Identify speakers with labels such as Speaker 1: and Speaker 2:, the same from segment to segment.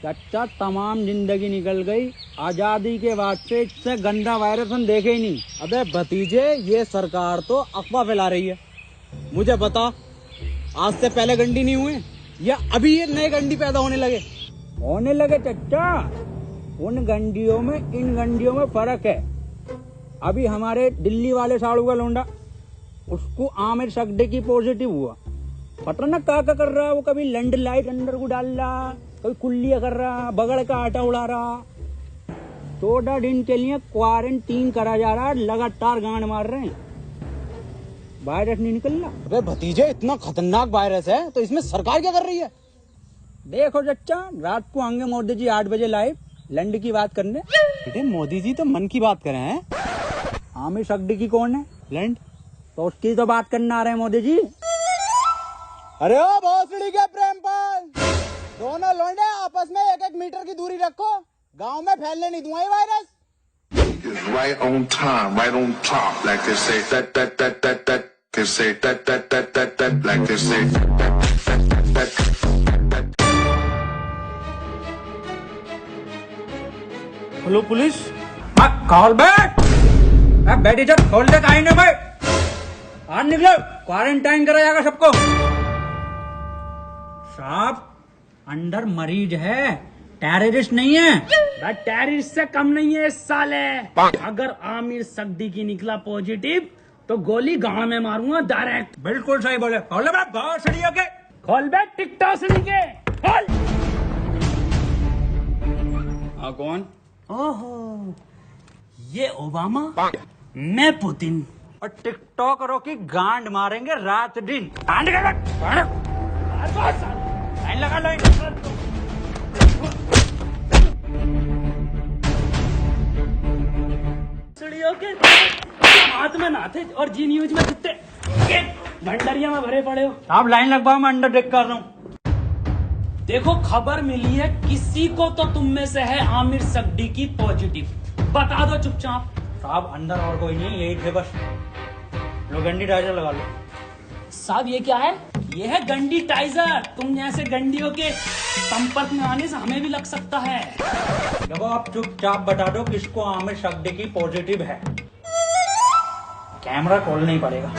Speaker 1: चाचा तमाम जिंदगी निकल गई, आजादी के बाद से इससे गंदा वायरस हम देखे ही नहीं। अबे भतीजे, ये सरकार तो अफवाह फैला रही है। मुझे बता, आज से पहले गंडी नहीं हुए या अभी ये नए गंडी पैदा होने लगे चाचा। उन गंडियों में इन गंडियों में फर्क है। अभी हमारे दिल्ली वाले साड़ू का लौंडा, उसको आमिर सगडी पॉजिटिव हुआ। पता ना क्या कर रहा है वो, कभी लैंड लाइट अंदर को डाल रहा, कभी कुल्लिया कर रहा, बगड़ का आटा उड़ा रहा। 14 दिन के लिए क्वारंटीन करा जा रहा है, लगातार गांड मार रहे हैं, वायरस नहीं निकल रहा।
Speaker 2: अबे भतीजे, इतना खतरनाक वायरस है तो इसमें सरकार क्या कर रही है?
Speaker 1: देखो चच्चा, रात को आएंगे मोदी जी 8 बजे लाइव लैंड की बात करने।
Speaker 2: बेटे, मोदी जी तो मन की बात कर रहे हैं।
Speaker 1: आमिर सगडी की कौन है?
Speaker 2: लैंड
Speaker 1: तो उसकी तो बात करने आ रहे हैं मोदी जी।
Speaker 2: अरे ओ भोसड़ी के प्रेमपाल, दोनों लौंडे आपस में 1-1 मीटर की दूरी रखो, गांव में फैलने नहीं दूंगा ये virus.
Speaker 3: Right on time, right on top, like they say that, they say that, like they say that.
Speaker 2: Hello police.
Speaker 1: खोल बैठ, बैठी जब खोल दे कहीं नहीं भाई, आज निकलो, क्वारंटाइन करा जाएगा सबको। साहब, अंदर मरीज है, टेररिस्ट नहीं है।
Speaker 4: टेररिस्ट से कम नहीं है इस साले। अगर आमिर सगडी की निकला पॉजिटिव तो गोली गांव में मारूंगा डायरेक्ट।
Speaker 1: बिल्कुल सही बोले। खोल बैठ भोसड़ियों के,
Speaker 4: खोल बैठ टिकटॉक के, खोल।
Speaker 2: कौन?
Speaker 4: ओहो, ये ओबामा, मैं पुतिन।
Speaker 1: और टिकटॉकरों की गांड मारेंगे रात दिन।
Speaker 4: लाइन
Speaker 1: लगा लाइन।
Speaker 4: के हाथ में ना थे और जी न्यूज में कितने भंडरिया में भरे पड़े हो।
Speaker 1: आप लाइन लगवाओ, मैं अंडर टेक कर रहा हूँ।
Speaker 4: देखो, खबर मिली है किसी को तो तुम में से है आमिर सगडी की पॉजिटिव, बता दो चुपचाप।
Speaker 1: साहब, अंदर और कोई नहीं, यही थे बस। लो गंडी टाइजर लगा लो।
Speaker 4: साहब, ये क्या है? ये है गंडी टाइजर। तुम जैसे गंडियों के संपर्क में आने से हमें भी लग सकता है।
Speaker 1: देखो, आप चुपचाप बता दो किसको आमिर सगडी की पॉजिटिव है। कैमरा खोलना ही पड़ेगा।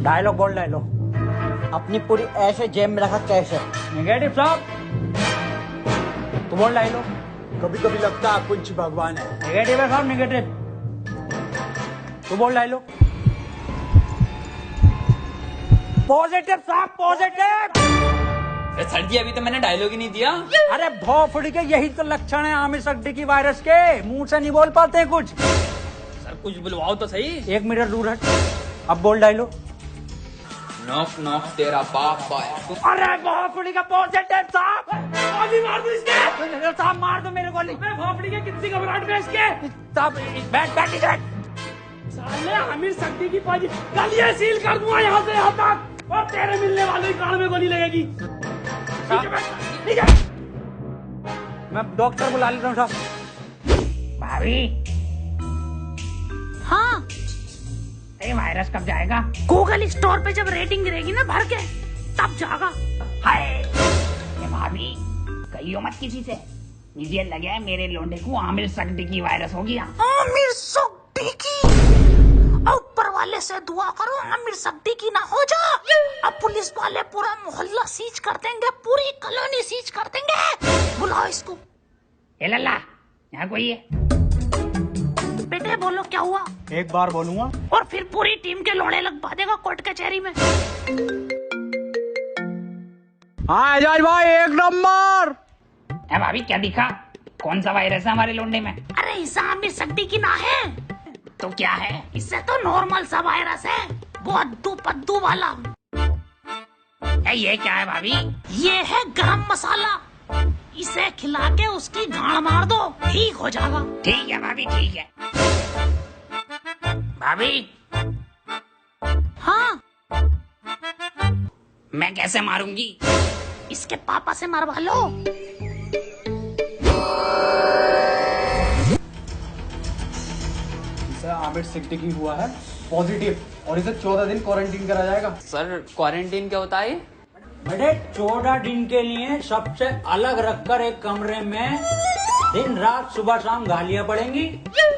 Speaker 1: डायलॉग बोल, डायलॉग।
Speaker 2: अपनी पूरी ऐसे जेब में रखा कैसे?
Speaker 1: नेगेटिव साहब, तो बोल डायलॉग।
Speaker 2: कभी कभी लगता है कुछ भगवान है।
Speaker 1: नेगेटिव है साहब, नेगेटिव। तो बोल डायलॉग। पॉजिटिव साहब, पॉजिटिव।
Speaker 5: सर जी, अभी तो मैंने डायलॉग ही नहीं दिया।
Speaker 1: अरे भोफड़ी के, यही तो लक्षण है आमिर सगडी की वायरस के। मुंह से नहीं बोल पाते कुछ।
Speaker 5: सर, कुछ बुलवाओ तो सही।
Speaker 1: 1 मीटर दूर हट, अब बोल डायलॉग।
Speaker 5: नॉक नॉक तेरा बाप आया।
Speaker 1: अरे भोफड़ी का पॉजिटिव साहब,
Speaker 4: अभी मार दो इसके।
Speaker 1: साहब मार दो मेरे गोली।
Speaker 4: मैं भोपड़ी के कितनी घबराहट में इसके।
Speaker 1: साहब बैठ बैठ बैठ।
Speaker 4: साले आमिर सगडी की पॉजिटिव, कल ये सील कर दूंगा यहाँ से यहाँ तक, और तेरे मिलने वाले कान में गोली लगेगी। ठीक है,
Speaker 1: मैं डॉक्टर बुला लेता हूँ साहब।
Speaker 4: भाभी।
Speaker 6: हाँ,
Speaker 4: ये वायरस कब जाएगा?
Speaker 6: गूगल स्टोर पे जब रेटिंग गिरेगी ना भर के, तब जागा।
Speaker 4: हाय, ये भाभी कहियो मत किसी से। मुझे लगा है मेरे लोंडे को आमिर सगडी की वायरस हो गया।
Speaker 6: आमिर सगडी की, ऊपर वाले से दुआ करो आमिर सगडी की ना हो जा। अब पुलिस वाले पूरा मोहल्ला सीज कर देंगे, पूरी कॉलोनी सीज कर देंगे। बुलाओ इसको।
Speaker 4: ए लल्ला, यहाँ कोई है?
Speaker 6: बेटे बोलो क्या हुआ?
Speaker 2: एक बार बोलूंगा
Speaker 6: और फिर पूरी टीम के लोड़े लगवा देगा कोर्ट कचहरी में।
Speaker 1: हाँ एजाज भाई, 1 नंबर।
Speaker 4: ए भाभी, क्या दिखा? कौन सा वायरस है हमारे लोंडे में?
Speaker 6: अरे इसे आमिर सगडी की ना है
Speaker 4: तो क्या है?
Speaker 6: इससे तो नॉर्मल सा वायरस है, वो अद्दू पद्दू वाला।
Speaker 4: ये क्या है भाभी?
Speaker 6: ये है गरम मसाला, इसे खिला के उसकी गांड मार दो, ठीक हो जाएगा।
Speaker 4: ठीक है भाभी, ठीक है। भाभी,
Speaker 6: हाँ,
Speaker 4: मैं कैसे मारूंगी?
Speaker 6: इसके पापा से मरवा लो।
Speaker 2: आमिर सगडी की हुआ है पॉजिटिव और इसे 14 दिन क्वारंटीन करा जाएगा।
Speaker 5: सर, क्वारंटीन क्या होता है?
Speaker 1: बेटे 14 दिन के लिए सबसे अलग रखकर एक कमरे में दिन रात सुबह शाम गालियां पड़ेंगी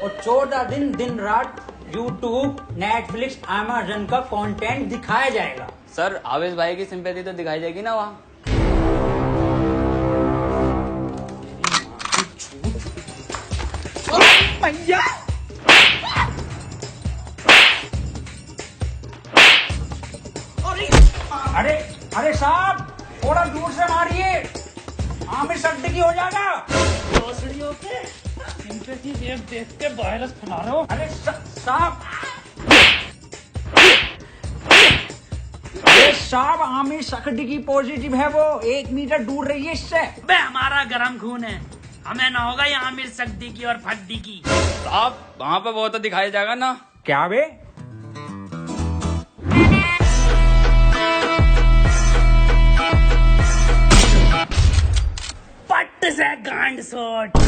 Speaker 1: और 14 दिन रात YouTube, Netflix, Amazon का कंटेंट दिखाया जाएगा।
Speaker 5: सर आवेश भाई की सिंपैथी तो दिखाई जाएगी ना वहाँ।
Speaker 1: अरे अरे साहब थोड़ा दूर से मारिए, आमिर सिद्दीकी हो जाएगा।
Speaker 4: भोसड़ियों पे सिंपैथी देख के वायरस फैला रहे हो।
Speaker 1: अरे साहब साहब आमिर सिद्दीकी पॉजिटिव है, वो 1 मीटर दूर रहिए इससे।
Speaker 4: बे हमारा गरम खून है, हमें ना होगा ये आमिर सिद्दीकी और फद्दीकी।
Speaker 5: साहब वहाँ पे वो तो दिखाया जाएगा ना।
Speaker 1: क्या बे?
Speaker 4: पट्ट से गांड सोट।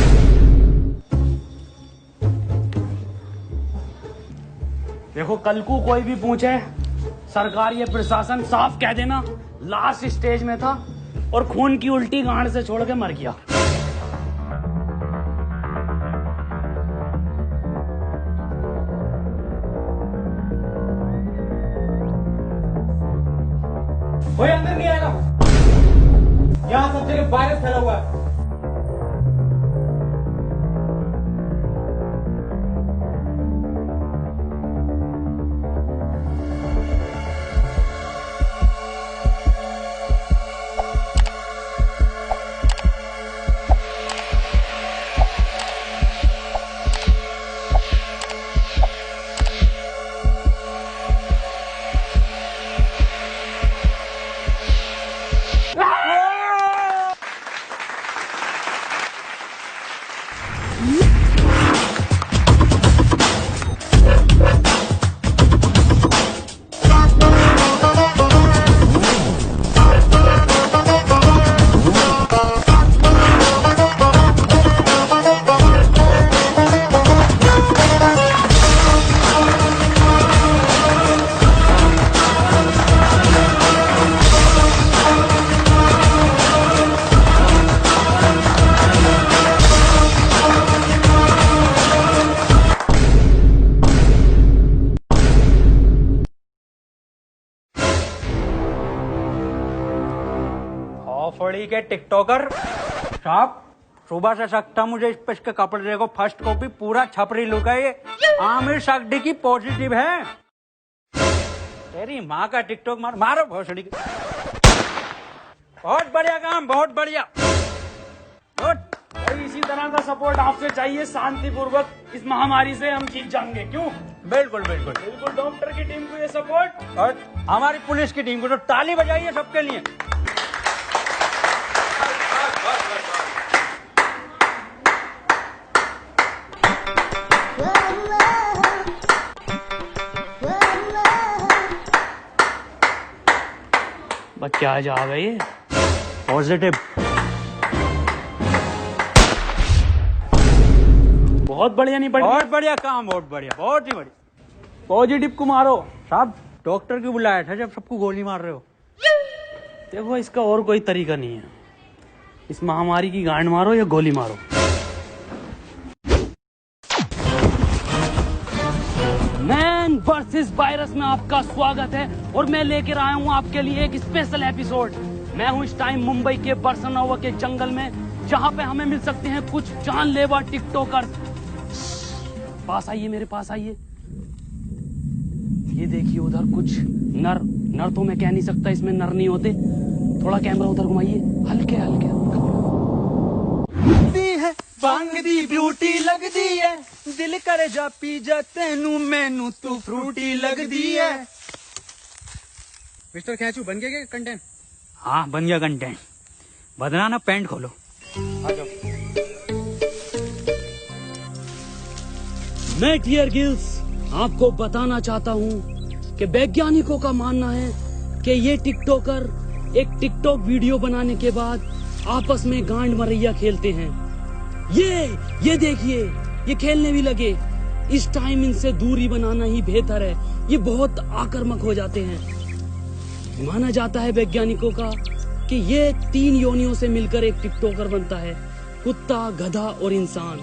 Speaker 4: देखो कल को कोई भी पूछे, सरकार ये प्रशासन साफ कह देना लास्ट स्टेज में था और खून की उल्टी गांड से छोड़ के मर गया।
Speaker 1: कोई अंदर नहीं आएगा, यहाँ सब जगह वायरस फैला हुआ है। फड़ी के टिकटॉकर साहब, सुबह से सकता मुझे इस पे इसके कपड़े देखो, फर्स्ट कॉपी पूरा छपरी लुक है ये। आमिर सिद्दीकी पॉजिटिव है। तेरी माँ का टिकटॉक मारो भोसड़ी के। बहुत बढ़िया काम, बहुत बढ़िया।
Speaker 4: भाई इसी तरह का सपोर्ट आपसे चाहिए, शांतिपूर्वक इस महामारी से हम जीत जाएंगे। क्यों?
Speaker 1: बिल्कुल बिल्कुल
Speaker 4: बिल्कुल डॉक्टर की टीम को ये सपोर्ट
Speaker 1: और हमारी पुलिस की टीम को तो ताली बजाइए सबके लिए।
Speaker 4: क्या जा गई ये
Speaker 1: पॉजिटिव।
Speaker 4: बहुत बढ़िया, नहीं बढ़िया?
Speaker 1: बहुत बढ़िया काम, बहुत बढ़िया, बहुत ही बढ़िया।
Speaker 4: पॉजिटिव को मारो।
Speaker 1: साहब डॉक्टर क्यों बुलाया था जब सबको गोली मार रहे हो?
Speaker 4: देखो इसका और कोई तरीका नहीं है, इस महामारी की गांड मारो या गोली मारो। मैन वर्सेस वायरस में आपका स्वागत है और मैं लेकर आया हूं आपके लिए एक स्पेशल एपिसोड। मैं हूं इस टाइम मुंबई के बरसनोवा के जंगल में, जहां पे हमें मिल सकते हैं कुछ जानलेवा टिकटॉकर। पास आइए, मेरे पास आइए। ये देखिए उधर कुछ नर तो मैं कह नहीं सकता, इसमें नर नहीं होते। थोड़ा कैमरा उधर घुमाइए, हल्के हल्के।
Speaker 2: भांग दी ब्यूटी लगदी है, दिल करे जा पी जा तेनू मैनू तू फ्रूटी लगदी है। मिस्टर खैचू बन गया क्या कंटेंट?
Speaker 1: हाँ बन गया कंटेंट। बदला ना, पैंट खोलो।
Speaker 4: मैं टियर गिल्स आपको बताना चाहता हूँ कि वैज्ञानिकों का मानना है कि ये टिकटॉकर एक टिकटॉक वीडियो बनाने के बाद आपस में गांड मरैया खेलते हैं। ये देखिए, ये खेलने भी लगे। इस टाइम इनसे दूरी बनाना ही बेहतर है, ये बहुत आक्रामक हो जाते हैं। माना जाता है वैज्ञानिकों का कि ये 3 योनियों से मिलकर एक टिकटॉकर बनता है, कुत्ता, गधा और इंसान।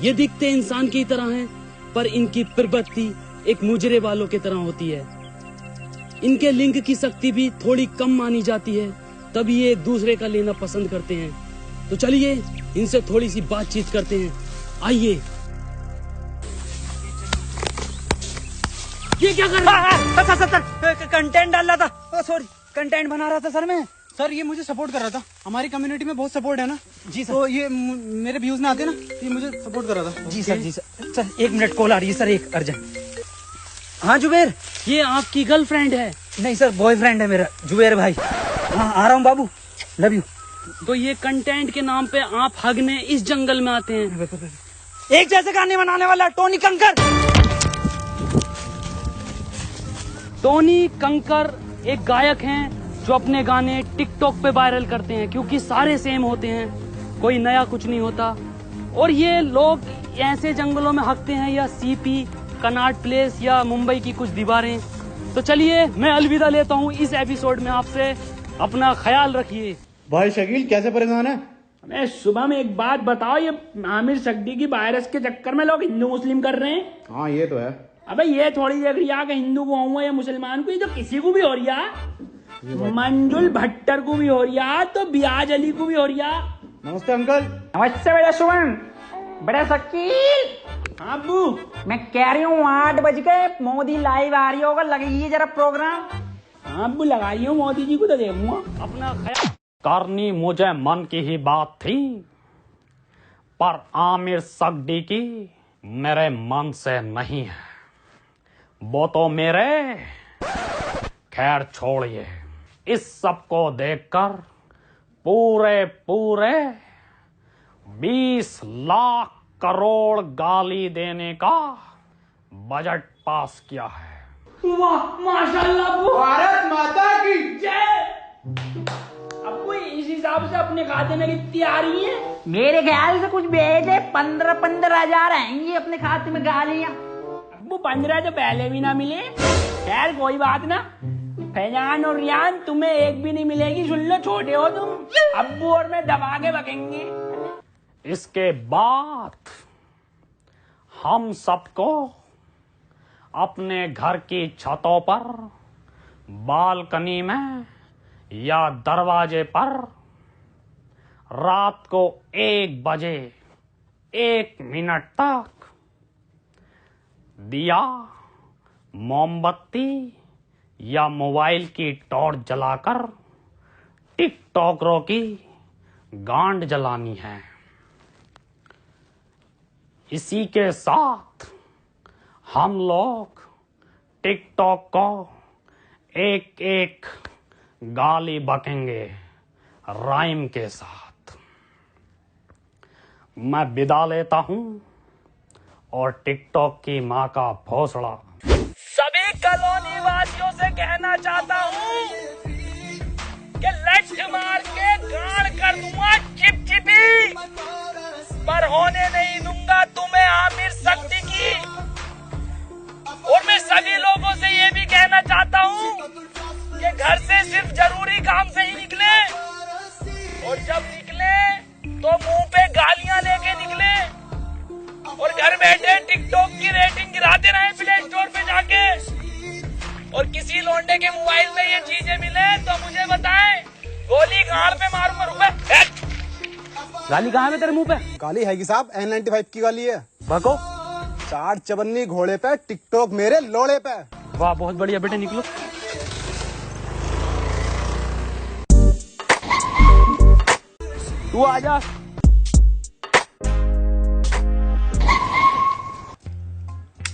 Speaker 4: ये दिखते इंसान की तरह हैं, पर इनकी प्रवृत्ति एक मुजरे वालों की तरह होती है। इनके लिंग की शक्ति भी थोड़ी कम मानी जाती है, तभी ये एक दूसरे का लेना पसंद करते हैं। तो चलिए इनसे थोड़ी सी बातचीत करते हैं, आइए। ये क्या कर रहा है?
Speaker 2: सर कंटेंट डाल रहा था, सॉरी कंटेंट बना रहा था सर मैं। सर ये मुझे सपोर्ट कर रहा था, हमारी कम्युनिटी में बहुत सपोर्ट है ना जी सर। तो ये मेरे व्यूज में आते ना, ये मुझे सपोर्ट कर रहा था। जी सर, जी सर। सर 1 मिनट कॉल आ रही है सर, एक अर्जेंट। हाँ जुबेर।
Speaker 4: ये आपकी गर्लफ्रेंड है?
Speaker 2: नहीं सर, बॉयफ्रेंड है मेरा, जुबेर भाई। हाँ आ रहा हूँ बाबू, लव यू।
Speaker 4: तो ये कंटेंट के नाम पे आप हगने इस जंगल में आते हैं?
Speaker 2: एक जैसे गाने बनाने वाला टोनी कंकर।
Speaker 4: टोनी कंकर एक गायक हैं जो अपने गाने टिकटॉक पे वायरल करते हैं, क्योंकि सारे सेम होते हैं, कोई नया कुछ नहीं होता। और ये लोग ऐसे जंगलों में हकते हैं, या सीपी, कनाट प्लेस या मुंबई की कुछ दीवारें। तो चलिए मैं अलविदा लेता हूँ इस एपिसोड में आपसे। अपना ख्याल रखिए।
Speaker 2: भाई शकील कैसे परेशान है?
Speaker 7: मैं सुबह में एक बात बताओ, ये आमिर सक्दी की वायरस के चक्कर में लोग हिंदू मुस्लिम कर रहे हैं।
Speaker 2: हाँ ये तो है।
Speaker 7: अबे ये थोड़ी देख रही है कि हिंदू को हुआ या मुसलमान को, ये तो किसी को भी हो रही है। मंजुल भट्टर को भी हो रही है, तो बियाज अली को भी हो रही है।
Speaker 2: नमस्ते अंकल।
Speaker 7: नमस्ते बेटा सुमन। बड़ा शकील। हाँ अब्बू। मैं कह रही हूँ 8 बज गए, मोदी लाइव आ रही होगा, लगाइए जरा प्रोग्राम। हाँ अब्बू लगाइए, मोदी जी को तो देखूंगा।
Speaker 4: अपना ख्याल करनी मुझे मन की ही बात थी, पर आमिर सक्दी की मेरे मन से नहीं है। वो तो मेरे, खैर छोड़िए। इस सब को देखकर पूरे 20 लाख करोड़ गाली देने का बजट पास किया है।
Speaker 7: वाह माशाल्लाह अब्बू।
Speaker 2: भारत माता की
Speaker 7: जय। अब्बू इस हिसाब से अपने खाते में कितनी आ रही है? मेरे ख्याल से कुछ भेजे 15 हजार आएंगी अपने खाते में गालियां। अब्बू 15 तो पहले भी ना मिले। खैर कोई बात ना, फैजान और रियान तुम्हें एक भी नहीं मिलेगी, सुन लो, छोटे हो तुम। अब्बू और मैं दबा के बकेंगे।
Speaker 4: इसके बाद हम सबको अपने घर की छतों पर, बालकनी में या दरवाजे पर रात को 1 बजे 1 मिनट तक दिया, मोमबत्ती या मोबाइल की टॉर्च जलाकर टिकटॉकरों की गांड जलानी है। इसी के साथ हम लोग टिकटॉक को एक गाली बकेंगे राइम के साथ। मैं विदा लेता हूं और टिकटॉक की मां का भोसड़ा सभी कॉलोनी वासियों से कहना चाहता हूं कि लठ मार के गाड़ कर दूंगा चिपचिपी, पर होने नहीं दूंगा तुम्हें आमिर सक्दी की। और मैं सभी लोगों से ये भी कहना चाहता हूँ कि घर से सिर्फ जरूरी काम से ही निकले, और जब निकले तो मुंह पे गालियां लेके निकले, और घर बैठे टिकटॉक की रेटिंग गिराते रहे प्ले स्टोर पे जाके। और किसी लौंडे के मोबाइल में ये चीजें मिले तो मुझे बताएं, गोली गाड़ पे मारूंगा। रुपए गाली कहाँ है तेरे मुंह पे?
Speaker 2: गाली है कि साहब, N95 की गाली है।
Speaker 4: भगो।
Speaker 2: 4 चवन्नी घोड़े पे, टिकटॉक मेरे लोड़े पे।
Speaker 4: वाह बहुत बढ़िया बेटे, निकलो।
Speaker 7: तू आजा।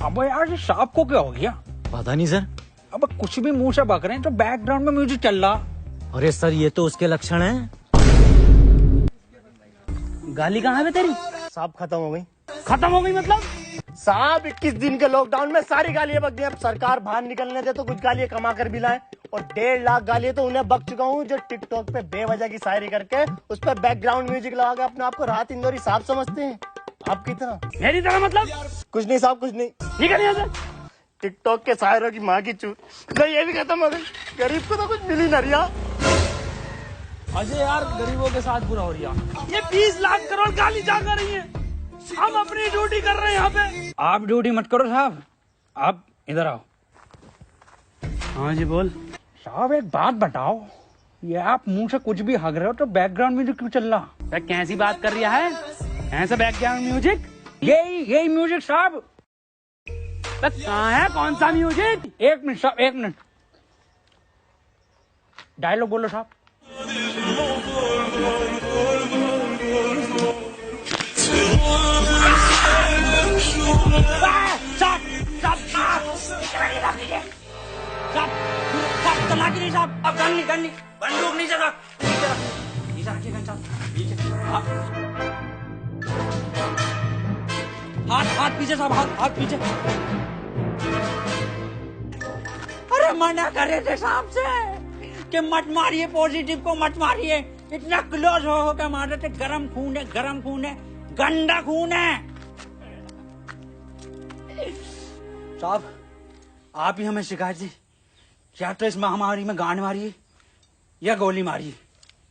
Speaker 7: अब यार सांप को क्या हो गया?
Speaker 1: पता नहीं सर।
Speaker 7: अब कुछ भी मुंह से बक रहे हैं, तो बैकग्राउंड में म्यूजिक चल रहा।
Speaker 1: अरे सर ये तो उसके लक्षण हैं।
Speaker 4: गाली कहाँ है तेरी?
Speaker 2: साहब खत्म हो गई।
Speaker 4: खत्म हो गई मतलब?
Speaker 2: साहब 21 दिन के लॉकडाउन में सारी गालियां बक गई। अब सरकार बाहर निकलने दे तो कुछ गालियां कमा कर भी लाए, और 1.5 लाख गालियां तो उन्हें बक चुका हूँ जो टिकटॉक पे बेवजह की शायरी करके उस पर बैकग्राउंड म्यूजिक लगा के अपने आप को राहत इंदौरी साहब समझते हैं। आपकी तरह।
Speaker 4: मेरी तरह मतलब?
Speaker 2: कुछ नहीं साहब, कुछ नहीं।
Speaker 4: निकल यहाँ से।
Speaker 2: टिकटॉक के शायरों की माँ की चूत। नहीं ये भी खत्म हो गई। गरीब को तो कुछ मिली ना रिया।
Speaker 4: अजय यार गरीबों के साथ बुरा हो रही है। ये 20 लाख करोड़ गाली जा कर रही है, हम अपनी ड्यूटी कर रहे हैं यहाँ पे।
Speaker 1: आप ड्यूटी मत करो साहब, आप इधर आओ।
Speaker 4: हाँ जी बोल।
Speaker 1: साहब एक बात बताओ, ये आप मुंह से कुछ भी हग रहे हो तो बैकग्राउंड म्यूजिक क्यों चल रहा?
Speaker 4: कैसी बात कर रहा है? ऐसा बैकग्राउंड म्यूजिक?
Speaker 1: यही म्यूजिक साहब।
Speaker 4: कहाँ है, कौन सा म्यूजिक?
Speaker 1: एक मिनट साहब, एक मिनट। डायलॉग बोलो साहब। तलाकी नहीं साहब, अब गन नहीं, बंदूक नीचे रख, नीचे रखिए गन साहब, नीचे। हाथ पीछे साहब, हाथ पीछे। अरे मना करे थे साहब से कि मत मारिए, पॉजिटिव को मत मारिए, इतना क्लोज हो के मार रहे थे। गरम खून है, गंदा खून है। साहब आप ही हमें शिकायत दी, क्या तो इस महामारी में गांड मारिए या गोली मारिए,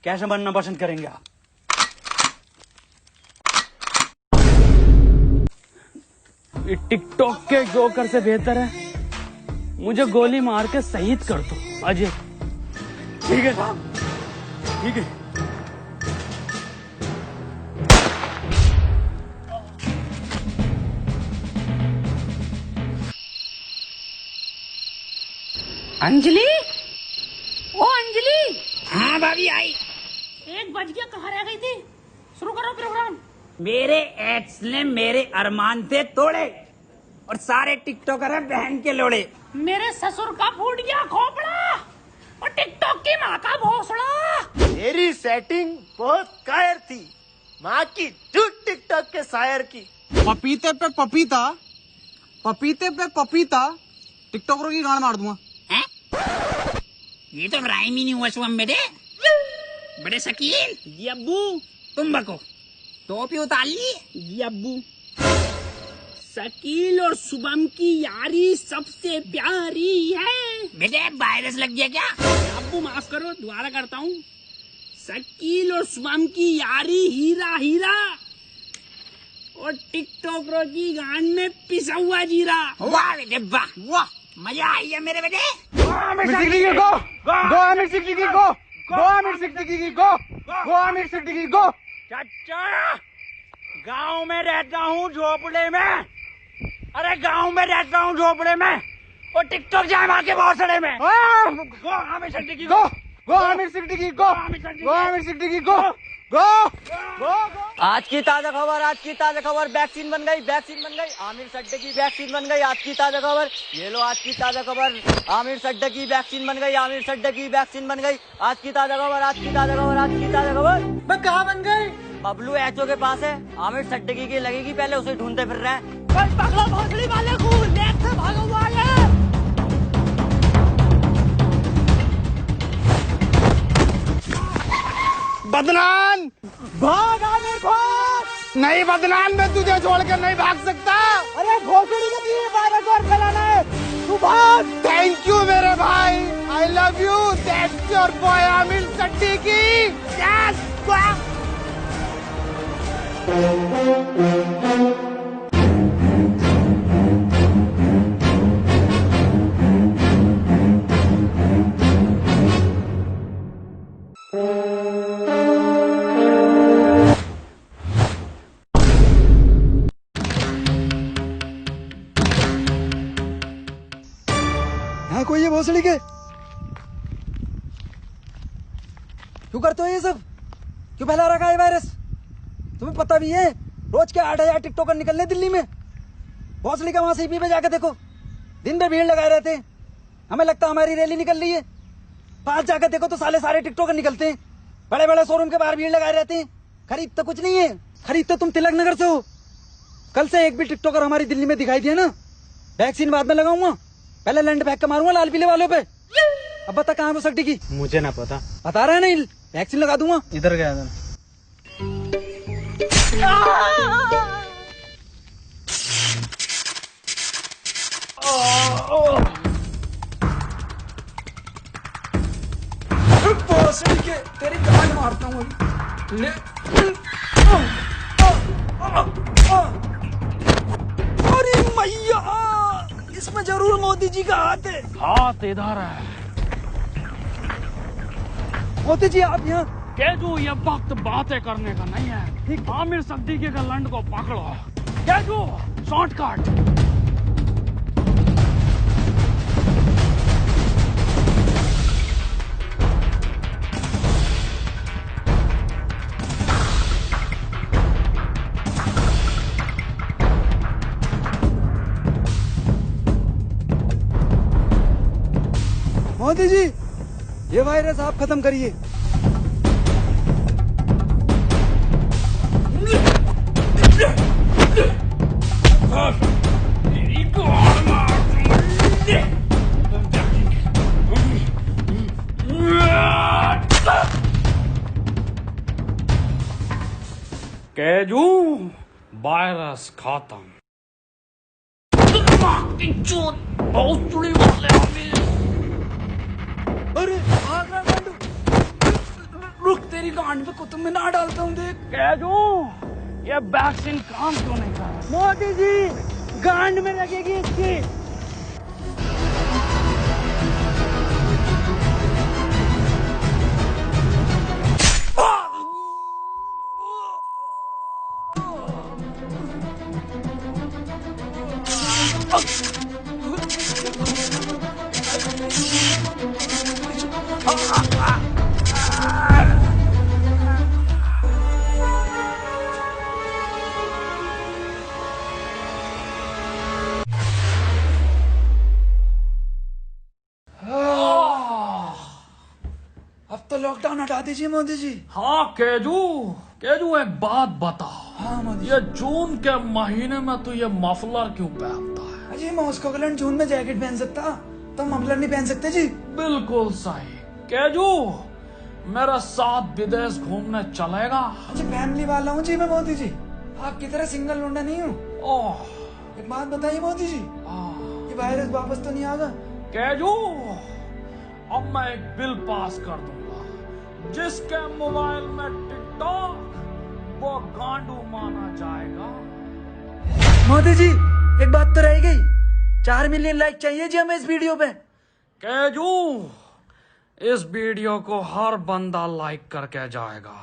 Speaker 1: कैसे बनना पसंद करेंगे आप?
Speaker 4: टिकटॉक के जोकर से बेहतर है मुझे गोली मार के शहीद कर दो अजय।
Speaker 1: ठीक है साहब, ठीक है।
Speaker 6: अंजलि, ओ अंजलि।
Speaker 7: हाँ भाभी आई।
Speaker 6: 1 बज गया, कहाँ रह गई थी? शुरू करो प्रोग्राम।
Speaker 7: मेरे एक्स ने मेरे अरमान थे तोड़े और सारे टिकटॉकर हैं बहन के लोड़े।
Speaker 6: मेरे ससुर का फूट गया खोपड़ा और टिकटॉक की माँ का भोसड़ा।
Speaker 2: मेरी सेटिंग बहुत कायर थी, माँ की झूठ टिकटॉक के शायर की।
Speaker 1: पपीते पे पपीता, पपीते पे पपीता, टिकटॉकरों की गांड मार दूंगा।
Speaker 7: हैं? ये तो राइम ही नहीं हुआ शुभम मेरे। बड़े शकील।
Speaker 4: जी अब्बू।
Speaker 7: तुम बको, टोपी उतार ली।
Speaker 4: जी अब्बू। शकील और शुभम की यारी सबसे प्यारी है।
Speaker 7: बेटे वायरस लग गया क्या?
Speaker 4: अब्बू माफ करो, दोबारा करता हूँ। शकील और शुभम की यारी हीरा हीरा और टिकटॉकरों की गांड में पिसा हुआ जीरा।
Speaker 7: वाह बेटे वाह, वाह मजा आई है मेरे बेटे।
Speaker 1: चाचा गांव में रहता हूँ झोपड़े में, अरे गांव में रहता हूँ झोपड़े में और टिकटॉक जाए मार के भौसड़े में। गो आमिर सिद्दीकी गो, गो आमिर सिद्दीकी गो, गो आमिर सिद्दीकी गो, गो गो। आज की ताजा खबर, वैक्सीन बन गई, आमिर सड्डे की वैक्सीन बन गई। आज की ताजा खबर, ये लो आज की ताजा खबर, आमिर सड्डे की वैक्सीन बन गई, आज की ताजा खबर। मैं कहाँ बन गई? बबलू एचओ के पास है, आमिर सड्डगी की लगेगी, पहले उसे ढूंढते फिर रहे हैं। पगला भोसड़ी वाले को लेक से भागा हुआ है।
Speaker 2: बदनाम
Speaker 1: भाग आमिर भाग।
Speaker 2: नहीं, बदनाम मैं तुझे छोड़कर नहीं भाग सकता।
Speaker 1: अरे भोसड़ी का भी वायरस और फैलाना है, तू भाग।
Speaker 2: थैंक यू मेरे भाई, I love you, that's your boy Aamir Siddiqui. Yes
Speaker 1: है कोई ये भोसड़ी के? क्यों करते हो ये सब? क्यों फैला रखा है वायरस? तुम्हें पता भी है रोज के 8,000 टिकटॉकर निकलने दिल्ली में। भोसड़ी का वहां सीपी पे जाकर देखो, दिन में भीड़ लगाए रहते हैं। हमें लगता है हमारी रैली निकल रही है, पास जाकर देखो तो सारे टिकटॉकर निकलते हैं। बड़े बड़े शोरूम के बाहर भीड़ लगाए रहते हैं। खरीद तो कुछ नहीं है, खरीद तो तुम तिलक नगर से हो। कल से एक भी टिकटॉकर हमारी दिल्ली में दिखाई दिया ना, वैक्सीन बाद में लगाऊंगा, पहले लैंड फेंक के मारूंगा लाल पीले वालों पे। अब बता कहाँ हो सकती की?
Speaker 4: मुझे ना पता।
Speaker 1: बता रहा है नहीं, वैक्सीन लगा दूंगा।
Speaker 4: इधर गया था।
Speaker 5: भोसड़ी के तेरी गांड मारता हूँ अभी। ले अरे मैया, इसमें जरूर मोदी जी का हाथ है।
Speaker 4: हाथ इधर है।
Speaker 5: मोदी जी आप यहाँ।
Speaker 4: केजू, ये वक्त बातें करने का नहीं है। आमिर सिद्दीकी के लंड को पकड़ो। केजू, शॉर्टकट।
Speaker 5: मोदी जी, ये वायरस आप खत्म करिए।
Speaker 4: केजू, वायरस खत्म। बहुत चुड़ी वाले
Speaker 5: अरे भाग रहा गांडू। रुक, तेरी गांड पे कुतुब मीनार डालता हूँ देख।
Speaker 4: केजू, ये वैक्सीन काम क्यों नहीं कर रहा?
Speaker 5: मोदी जी, गांड में लगेगी इसकी। अब तो लॉकडाउन हटा दीजिए मोदी जी।
Speaker 4: हाँ केजू, केजू एक बात बता।
Speaker 5: हाँ मोदी जी।
Speaker 4: ये जून के महीने में तू ये मफलर क्यों पहनता है?
Speaker 5: अजी मॉस्को के जून में जैकेट पहन सकता, तो मफलर नहीं पहन सकते जी।
Speaker 4: बिल्कुल सही। केजू, मेरे साथ विदेश घूमने चलेगा?
Speaker 5: जी फैमिली वाला हूँ जी मैं मोदी जी, आपकी तरह सिंगल लौंडा नहीं हूँ।
Speaker 4: ओह,
Speaker 5: एक बात बताइए मोदी जी, ये वायरस वापस तो नहीं आगा?
Speaker 4: केजू, अब मैं एक बिल पास कर दूंगा, जिसके मोबाइल में टिकटॉक, वो गांडू माना जाएगा।
Speaker 5: मोदी जी, एक बात तो रह गई, 4 मिलियन लाइक चाहिए जी हमें इस वीडियो पे।
Speaker 4: केजू, इस वीडियो को हर बंदा लाइक करके जाएगा।